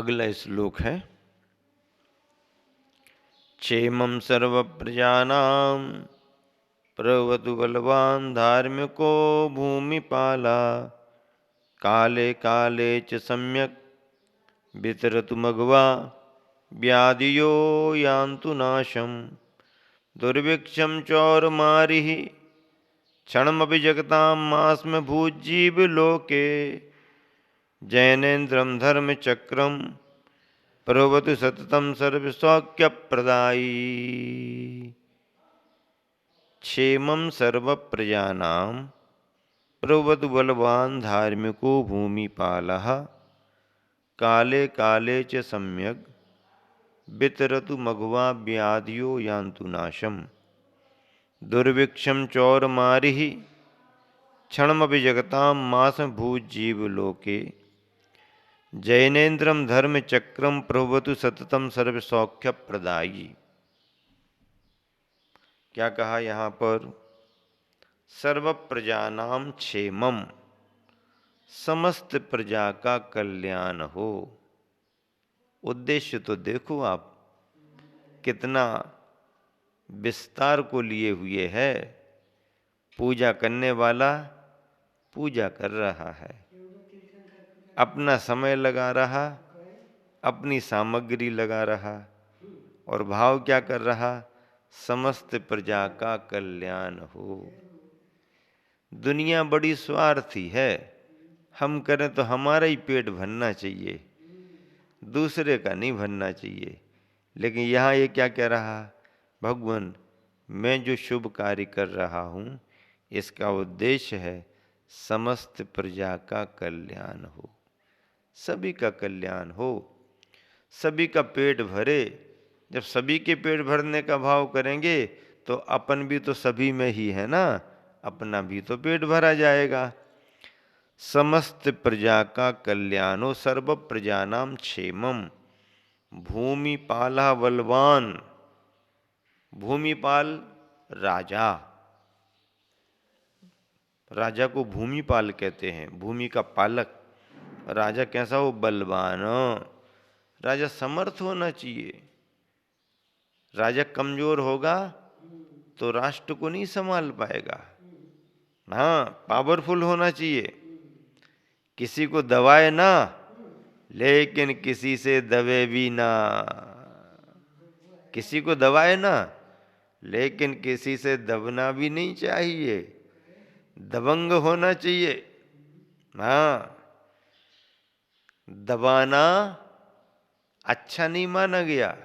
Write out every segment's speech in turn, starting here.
अगला श्लोक है क्षेमं सर्वप्रजानां प्रभवतु बलवान् धार्मिको भूमिपाला काले काले च सम्यक् वितरतु मघवा व्याधियो यान्तु नाशम् दुर्भिक्षं चौरमारिः क्षणमपि जगतां मास्म भूजीव लोके जैनेन्द्रं धर्मचक्रं प्रभवतु सततं सर्वसौख्यप्रदायी क्षेमं सर्वप्रजानां प्रभवतु बलवान् धार्मिको भूमिपालः काले काले च सम्यक् वितरतु मघवा व्याधियो यान्तु नाशम् दुर्भिक्षं चौरमारिः क्षणमपि जगतां मास्म भूजीवलोके जैनेन्द्रं धर्मचक्रं प्रभवतु सततं सर्वसौख्यप्रदायी। क्या कहा यहाँ पर? सर्व प्रजानां क्षेमम, समस्त प्रजा का कल्याण हो। उद्देश्य तो देखो आप कितना विस्तार को लिए हुए है। पूजा करने वाला पूजा कर रहा है, अपना समय लगा रहा, अपनी सामग्री लगा रहा, और भाव क्या कर रहा? समस्त प्रजा का कल्याण हो। दुनिया बड़ी स्वार्थी है, हम करें तो हमारा ही पेट भरना चाहिए, दूसरे का नहीं भरना चाहिए। लेकिन यहाँ ये क्या कह रहा? भगवान, मैं जो शुभ कार्य कर रहा हूँ इसका उद्देश्य है समस्त प्रजा का कल्याण हो, सभी का कल्याण हो, सभी का पेट भरे। जब सभी के पेट भरने का भाव करेंगे तो अपन भी तो सभी में ही है ना, अपना भी तो पेट भरा जाएगा। समस्त प्रजा का कल्याण हो, सर्व प्रजानां क्षेमम। भूमिपाला बलवान, भूमिपाल राजा, राजा को भूमिपाल कहते हैं, भूमि का पालक। राजा कैसा हो? बलवान। राजा समर्थ होना चाहिए। राजा कमजोर होगा तो राष्ट्र को नहीं संभाल पाएगा। हाँ, पावरफुल होना चाहिए। किसी को दबाए ना, लेकिन किसी से दबे भी ना। किसी को दबाए ना, लेकिन किसी से दबना भी नहीं चाहिए, दबंग होना चाहिए। हाँ, दबाना अच्छा नहीं माना गया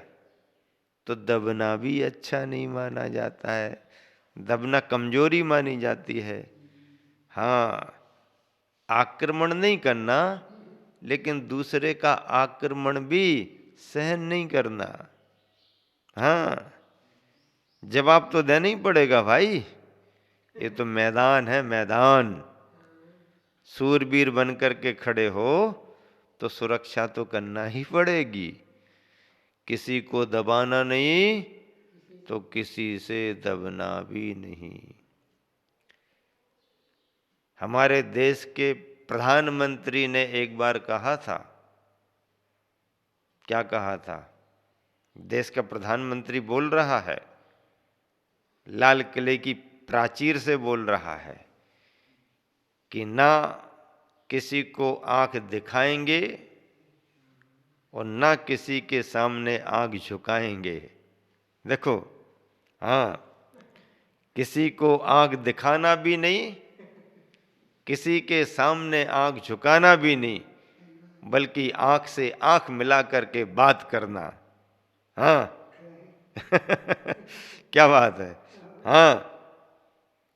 तो दबना भी अच्छा नहीं माना जाता है, दबना कमजोरी मानी जाती है। हाँ, आक्रमण नहीं करना, लेकिन दूसरे का आक्रमण भी सहन नहीं करना। हाँ, जवाब तो देना ही पड़ेगा भाई, ये तो मैदान है, मैदान। सूरवीर बन करके खड़े हो तो सुरक्षा तो करना ही पड़ेगी। किसी को दबाना नहीं तो किसी से दबना भी नहीं। हमारे देश के प्रधानमंत्री ने एक बार कहा था, क्या कहा था? देश का प्रधानमंत्री बोल रहा है, लाल किले की प्राचीर से बोल रहा है कि ना किसी को आंख दिखाएंगे और ना किसी के सामने आंख झुकाएंगे। देखो, हाँ, किसी को आंख दिखाना भी नहीं, किसी के सामने आंख झुकाना भी नहीं, बल्कि आंख से आंख मिला करके बात करना। हाँ क्या बात है? हाँ,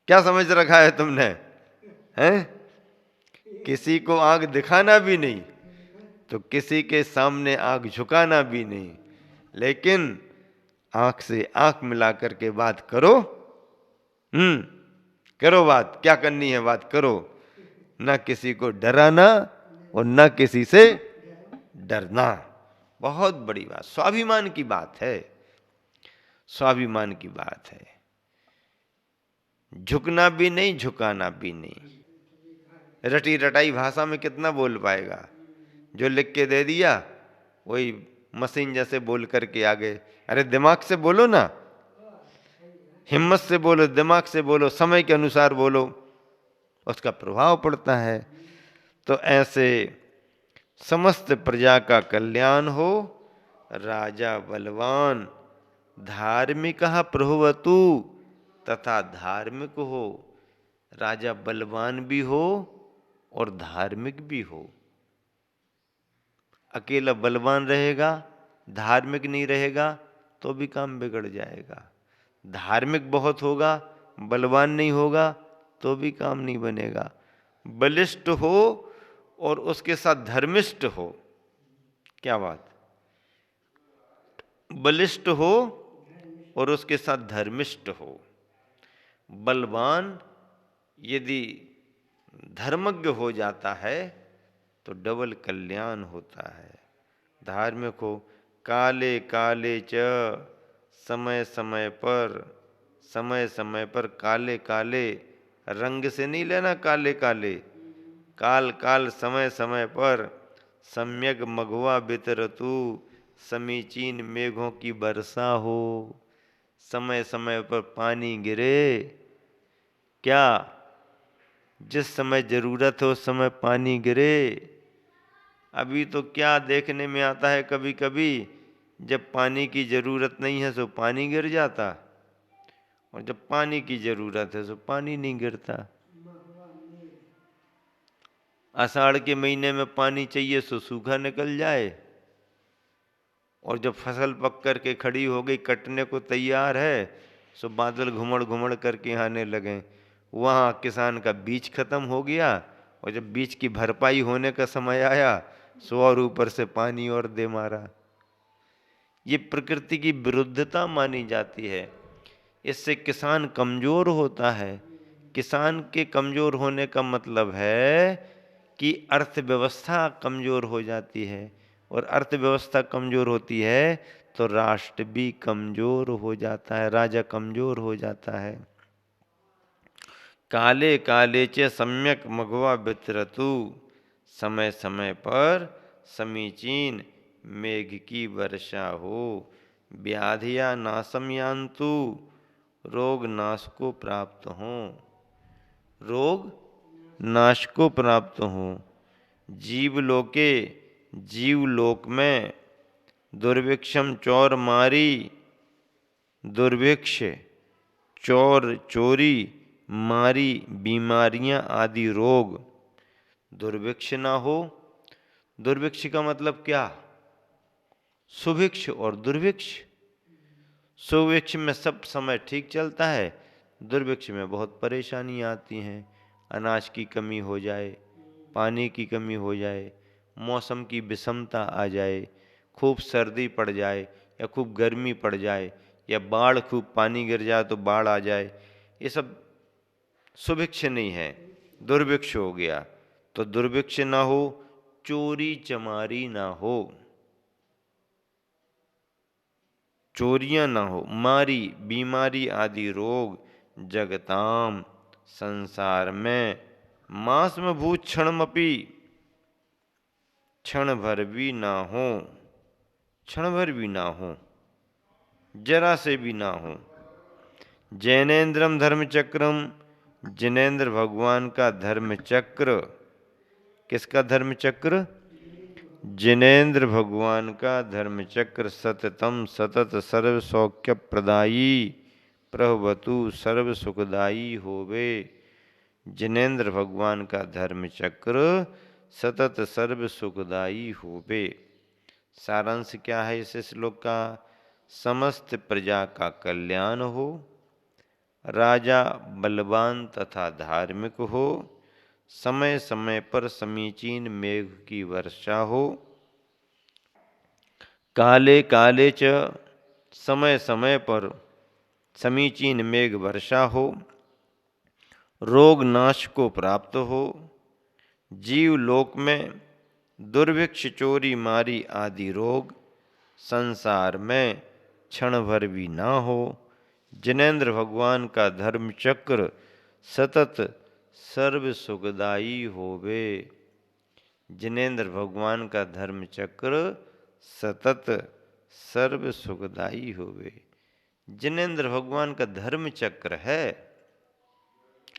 क्या समझ रखा है तुमने? हैं? किसी को आंख दिखाना भी नहीं तो किसी के सामने आंख झुकाना भी नहीं, लेकिन आंख से आंख मिला करके बात करो। करो बात, क्या करनी है बात करो। ना किसी को डराना और ना किसी से डरना। बहुत बड़ी बात, स्वाभिमान की बात है, स्वाभिमान की बात है। झुकना भी नहीं, झुकाना भी नहीं। रटी रटाई भाषा में कितना बोल पाएगा? जो लिख के दे दिया वही मशीन जैसे बोल करके आ गए। अरे दिमाग से बोलो ना, हिम्मत से बोलो, दिमाग से बोलो, समय के अनुसार बोलो, उसका प्रभाव पड़ता है। तो ऐसे समस्त प्रजा का कल्याण हो, राजा बलवान धार्मिक प्रभुवतु, तथा धार्मिक हो, राजा बलवान भी हो और धार्मिक भी हो। अकेला बलवान रहेगा, धार्मिक नहीं रहेगा तो भी काम बिगड़ जाएगा। धार्मिक बहुत होगा, बलवान नहीं होगा तो भी काम नहीं बनेगा। बलिष्ठ हो और उसके साथ धर्मिष्ठ हो, क्या बात, बलिष्ठ हो और उसके साथ धर्मिष्ठ हो। बलवान यदि धर्मज्ञ हो जाता है तो डबल कल्याण होता है। धार्मिक हो, काले काले च, समय समय पर, समय समय पर काले काले, रंग से नहीं लेना काले काले, काल काल समय समय पर, सम्यक मघवा वितरतु, समीचीन मेघों की वर्षा हो। समय समय पर पानी गिरे, क्या, जिस समय जरूरत हो उस समय पानी गिरे। अभी तो क्या देखने में आता है, कभी कभी जब पानी की जरूरत नहीं है तो पानी गिर जाता, और जब पानी की जरूरत है तो पानी नहीं गिरता। आषाढ़ के महीने में पानी चाहिए तो सूखा निकल जाए, और जब फसल पक कर के खड़ी हो गई, कटने को तैयार है, सो बादल घुमड़ घुमड़ करके आने लगे। वहाँ किसान का बीज खत्म हो गया, और जब बीज की भरपाई होने का समय आया सो और ऊपर से पानी और दे मारा। ये प्रकृति की विरुद्धता मानी जाती है। इससे किसान कमजोर होता है। किसान के कमजोर होने का मतलब है कि अर्थव्यवस्था कमजोर हो जाती है, और अर्थव्यवस्था कमजोर होती है तो राष्ट्र भी कमजोर हो जाता है, राजा कमजोर हो जाता है। काले काले च सम्यक मघवा वितरतु, समय समय पर समीचीन मेघ की वर्षा हो। व्याधिया नाशम यान्तु, रोग नाश को प्राप्त हों, रोग नाश को प्राप्त हों। जीवलोके, जीवलोक में दुर्भिक्षम चौर मारी, दुर्भिक्ष चौर चोरी मारी, बीमारियां आदि रोग, दुर्भिक्ष ना हो। दुर्भिक्ष का मतलब क्या, सुभिक्ष और दुर्भिक्ष। सुभिक्ष में सब समय ठीक चलता है, दुर्भिक्ष में बहुत परेशानी आती हैं। अनाज की कमी हो जाए, पानी की कमी हो जाए, मौसम की विषमता आ जाए, खूब सर्दी पड़ जाए या खूब गर्मी पड़ जाए, या बाढ़, खूब पानी गिर जाए तो बाढ़ आ जाए, ये सब सुभिक्ष नहीं है, दुर्भिक्ष हो गया। तो दुर्भिक्ष ना हो, चोरी चमारी ना हो, चोरियां ना हो, मारी बीमारी आदि रोग, जगताम संसार में, मास में भूत क्षणमपि, क्षण भर भी ना हो, क्षण भर भी ना हो, जरा से भी ना हो। जैनेन्द्रम धर्म चक्रम, जिनेन्द्र भगवान का धर्म चक्र, किसका धर्म चक्र, जिनेन्द्र भगवान का धर्म चक्र, सततम सतत सर्व सौख्य प्रदायी, प्रभवतु सर्व सुखदायी होवे। जिनेन्द्र भगवान का धर्म चक्र सतत सर्व सुखदायी होवे। सारांश क्या है इस श्लोक का, समस्त प्रजा का कल्याण हो, राजा बलवान तथा धार्मिक हो, समय समय पर समीचीन मेघ की वर्षा हो, काले काले च, समय समय पर समीचीन मेघ वर्षा हो, रोग नाश को प्राप्त हो, जीव लोक में दुर्भिक्ष चोरी मारी आदि रोग संसार में क्षण भर भी ना हो, जिनेन्द्र भगवान का धर्म चक्र सतत सर्व सुखदायी होवे। जिनेन्द्र भगवान का धर्म चक्र सतत सर्व सुखदाई होवे। जिनेंद्र भगवान का धर्म चक्र है,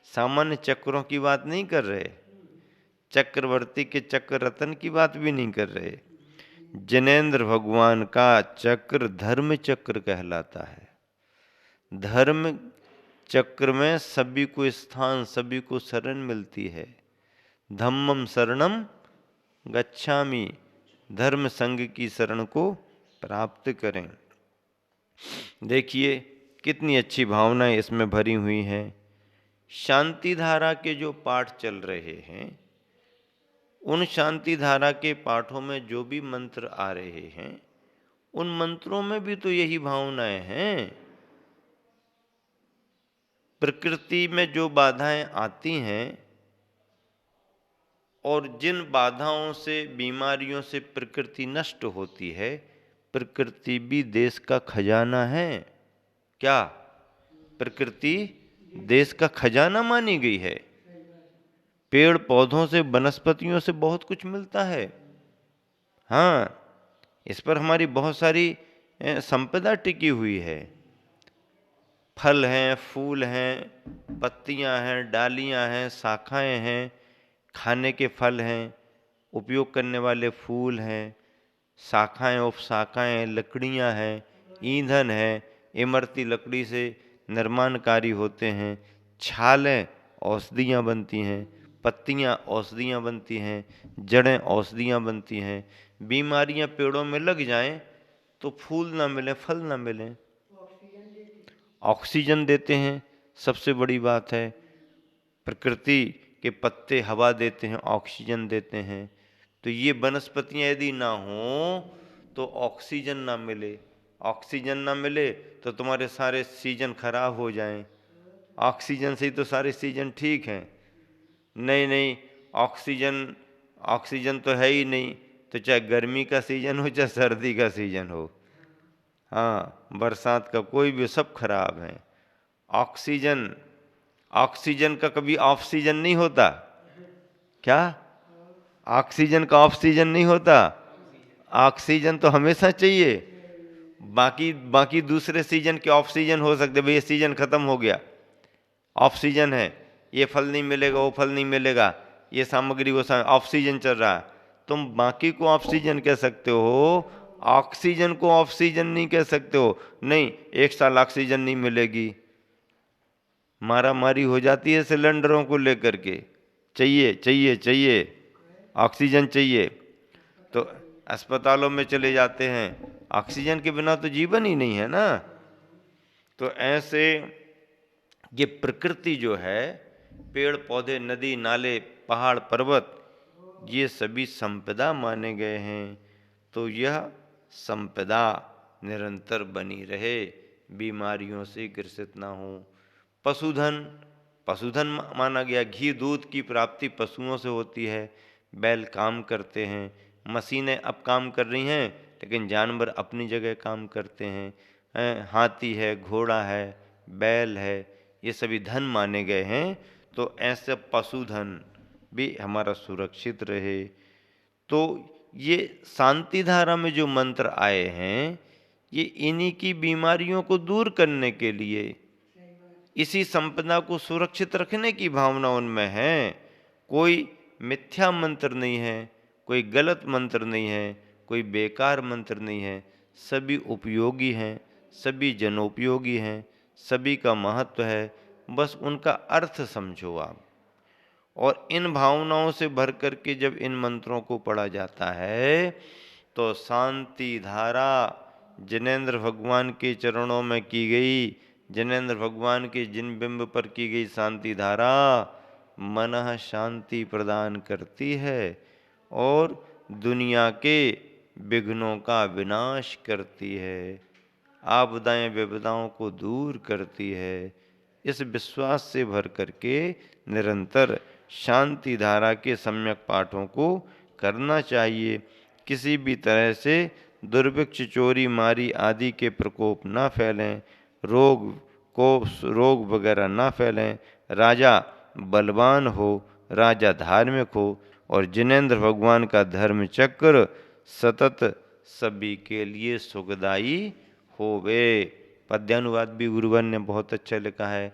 सामान्य चक्रों की बात नहीं कर रहे, चक्रवर्ती के चक्र रतन की बात भी नहीं कर रहे। जिनेंद्र भगवान का चक्र धर्म चक्र कहलाता है। धर्म चक्र में सभी को स्थान, सभी को शरण मिलती है। धम्मम शरणम गच्छामि, धर्म संघ की शरण को प्राप्त करें। देखिए कितनी अच्छी भावनाएं इसमें भरी हुई हैं। शांति धारा के जो पाठ चल रहे हैं, उन शांति धारा के पाठों में जो भी मंत्र आ रहे हैं, उन मंत्रों में भी तो यही भावनाएं हैं। प्रकृति में जो बाधाएं आती हैं और जिन बाधाओं से, बीमारियों से प्रकृति नष्ट होती है, प्रकृति भी देश का खजाना है। क्या प्रकृति देश का खजाना मानी गई है? पेड़ पौधों से, वनस्पतियों से बहुत कुछ मिलता है। हाँ, इस पर हमारी बहुत सारी संपदा टिकी हुई है। फल हैं, फूल हैं, पत्तियां हैं, डालियां हैं, शाखाएं हैं, खाने के फल हैं, उपयोग करने वाले फूल हैं, शाखाएं, उपशाखाएं, लकड़ियां हैं, ईंधन है, इमरती लकड़ी से निर्माणकारी होते हैं, छालें औषधियाँ बनती हैं, पत्तियाँ औषधियाँ बनती हैं, जड़ें औषधियाँ बनती हैं। बीमारियाँ पेड़ों में लग जाएं तो फूल ना मिले, फल ना मिलें, ऑक्सीजन देते हैं। सबसे बड़ी बात है, प्रकृति के पत्ते हवा देते हैं, ऑक्सीजन देते हैं। तो ये वनस्पतियाँ यदि ना हो तो ऑक्सीजन ना मिले, ऑक्सीजन ना मिले तो तुम्हारे सारे सीजन खराब हो जाएं। ऑक्सीजन से ही तो सारे सीजन ठीक हैं। नहीं नहीं, ऑक्सीजन तो है ही नहीं, तो चाहे गर्मी का सीजन हो चाहे सर्दी का सीजन हो, हाँ, बरसात का, कोई भी, सब खराब है। ऑक्सीजन का कभी ऑफ सीजन नहीं होता क्या? ऑक्सीजन का ऑफ सीजन नहीं होता। ऑक्सीजन तो हमेशा चाहिए। बाकी दूसरे सीजन के ऑफ सीजन हो सकते, भाई ये सीजन खत्म हो गया, ऑफ सीजन है, ये फल नहीं मिलेगा, वो फल नहीं मिलेगा, ये सामग्री वो ऑफ सीजन चल रहा है। तुम बाकी को ऑफ सीजन कह सकते हो, ऑक्सीजन को ऑफ सीजन नहीं कह सकते हो। नहीं, एक साल ऑक्सीजन नहीं मिलेगी, मारा मारी हो जाती है सिलेंडरों को लेकर के, चाहिए चाहिए चाहिए, ऑक्सीजन चाहिए, तो अस्पतालों में चले जाते हैं। ऑक्सीजन के बिना तो जीवन ही नहीं है ना। तो ऐसे ये प्रकृति जो है, पेड़ पौधे, नदी नाले, पहाड़ पर्वत, ये सभी संपदा माने गए हैं। तो यह संपदा निरंतर बनी रहे, बीमारियों से ग्रसित ना हो। पशुधन माना गया। घी दूध की प्राप्ति पशुओं से होती है। बैल काम करते हैं, मशीनें अब काम कर रही हैं, लेकिन जानवर अपनी जगह काम करते हैं। हाथी है, घोड़ा है, बैल है, ये सभी धन माने गए हैं। तो ऐसे पशुधन भी हमारा सुरक्षित रहे। तो ये शांति धारा में जो मंत्र आए हैं, ये इन्हीं की बीमारियों को दूर करने के लिए, इसी संपदा को सुरक्षित रखने की भावना उनमें है। कोई मिथ्या मंत्र नहीं है, कोई गलत मंत्र नहीं है, कोई बेकार मंत्र नहीं है, सभी उपयोगी हैं, सभी जनोपयोगी हैं, सभी का महत्व है। बस उनका अर्थ समझो आप। और इन भावनाओं से भर करके जब इन मंत्रों को पढ़ा जाता है तो शांति धारा जिनेंद्र भगवान के चरणों में की गई, जिनेंद्र भगवान के जिन बिंब पर की गई शांति धारा मनः शांति प्रदान करती है और दुनिया के विघ्नों का विनाश करती है, आपदाएं विपदाओं को दूर करती है। इस विश्वास से भर करके निरंतर शांति धारा के सम्यक पाठों को करना चाहिए। किसी भी तरह से दुर्भिक्ष, चोरी मारी आदि के प्रकोप ना फैलें, रोग वगैरह ना फैलें। राजा बलवान हो, राजा धार्मिक हो और जिनेंद्र भगवान का धर्म चक्र सतत सभी के लिए सुखदाई होवे। पद्यानुवाद भी गुरुवर ने बहुत अच्छा लिखा है।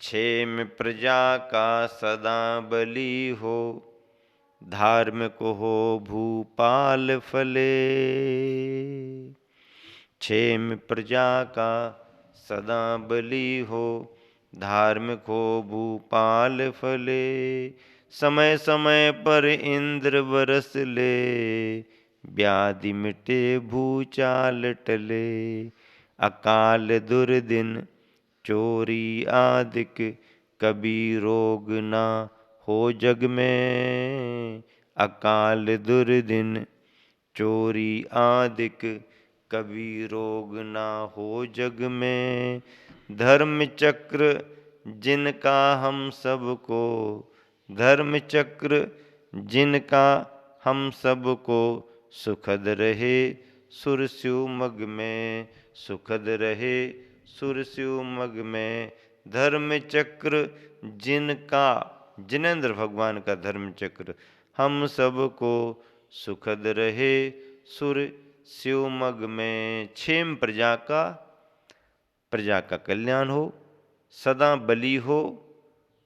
क्षेम प्रजा का सदा बली हो, धार्मिक हो भूपाल फले। क्षेम प्रजा का सदा बली हो, धार्मिक हो भूपाल फले। समय समय पर इंद्र बरस ले, व्याधि मिटे भूचाल टले। अकाल दुर्दिन चोरी आदिक, कभी रोग ना हो जग में। अकाल दुर्दिन चोरी आदिक, कभी रोग ना हो जग में। धर्म चक्र जिनका हम सबको, धर्म चक्र जिनका हम सबको, सुखद रहे सुरस्यु मग में। सुखद रहे सुरस्यु मग में। धर्म चक्र जिनका, जिनेंद्र भगवान का धर्म चक्र हम सबको, सुखद रहे सुर शिव मग में। क्षेम प्रजा का कल्याण हो, सदा बली हो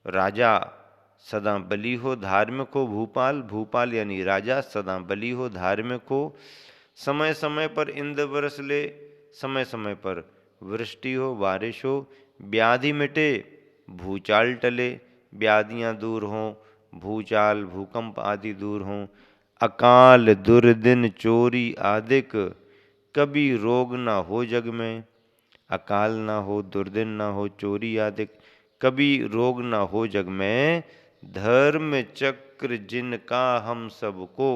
राजा, सदा बली हो। धार्मिक हो भूपाल यानी राजा, सदा बली हो धार्मिक हो। समय समय पर इंद्र बरस ले, समय समय पर वृष्टि हो बारिश हो। व्याधि मिटे भूचाल टले, व्याधियाँ दूर हों, भूचाल भूकंप आदि दूर हों। अकाल दुर्दिन चोरी आदिक, कभी रोग ना हो जग में। अकाल ना हो, दुर्दिन ना हो, चोरी आदिक, कभी रोग ना हो जग में। धर्म चक्र जिनका हम सबको,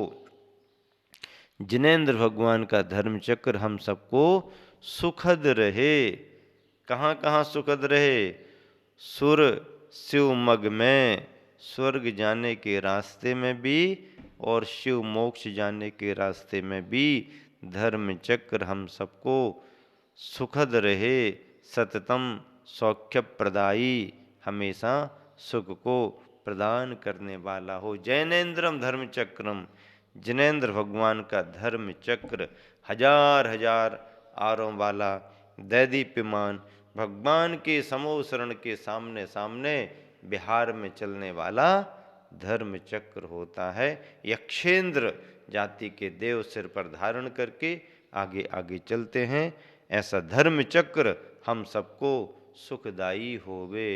जिनेंद्र भगवान का धर्म चक्र हम सबको सुखद रहे। कहाँ कहाँ सुखद रहे? सुर शिव मग में, स्वर्ग जाने के रास्ते में भी और शिव मोक्ष जाने के रास्ते में भी धर्म चक्र हम सबको सुखद रहे। सततम सौख्य प्रदायी, हमेशा सुख को प्रदान करने वाला हो। जैनेन्द्रम धर्म चक्रम, जिनेंद्र भगवान का धर्म चक्र हजार हजार आरों वाला दैदीप्यमान भगवान के समोसरण के सामने सामने बिहार में चलने वाला धर्म चक्र होता है। यक्षेंद्र जाति के देव सिर पर धारण करके आगे आगे चलते हैं। ऐसा धर्म चक्र हम सबको सुखदाई होवे।